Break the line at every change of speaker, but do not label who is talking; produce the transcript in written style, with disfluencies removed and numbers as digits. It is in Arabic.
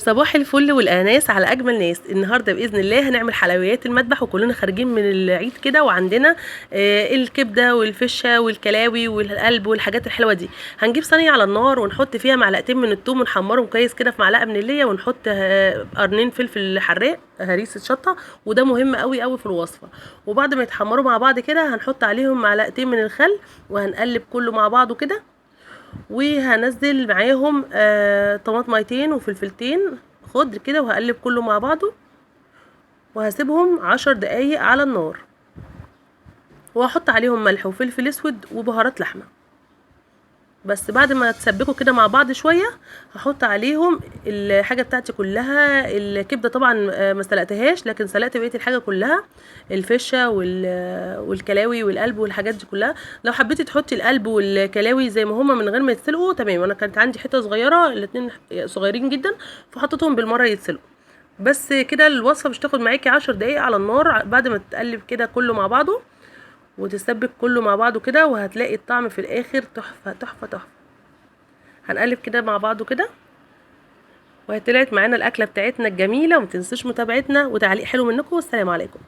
صباح الفل والاناس على اجمل ناس. النهارده باذن الله هنعمل حلويات المذبح وكلنا خارجين من العيد كده، وعندنا الكبده والفشه والكلاوي والقلب والحاجات الحلوه دي. هنجيب صينيه على النار ونحط فيها معلقتين من الثوم ونحمرهم كويس كده في معلقه من الليه، ونحط قرنين فلفل حراق، هريسه شطه، وده مهم قوي قوي في الوصفه. وبعد ما يتحمروا مع بعض كده هنحط عليهم معلقتين من الخل وهنقلب كله مع بعضه كده، وهنزل معاهم طماطميتين وفلفلتين خضر كده، وهقلب كله مع بعضه وهسيبهم 10 دقايق على النار، وهحط عليهم ملح وفلفل اسود وبهارات لحمه. بس بعد ما تسبكوا كده مع بعض شويه هحط عليهم الحاجه بتاعتي كلها. الكبده طبعا ما سلقتهاش، لكن سلقت بقيه الحاجه كلها، الفشه والكلاوي والقلب والحاجات دي كلها. لو حبيتي تحطي القلب والكلاوي زي ما هما من غير ما يتسلقوا تمام، انا كانت عندي حته صغيره، الاتنين صغيرين جدا، فحطيتهم بالمره يتسلقوا. بس كده الوصفه مش تاخد معاكي 10 دقايق على النار. بعد ما تقلب كده كله مع بعضه وتسبك كله مع بعضه كده، وهتلاقي الطعم في الاخر تحفه تحفه تحفه. هنقلب كده مع بعضه كده، وهطلعت معانا الاكله بتاعتنا الجميله. ومتنسوش متابعتنا وتعليق حلو منكم، والسلام عليكم.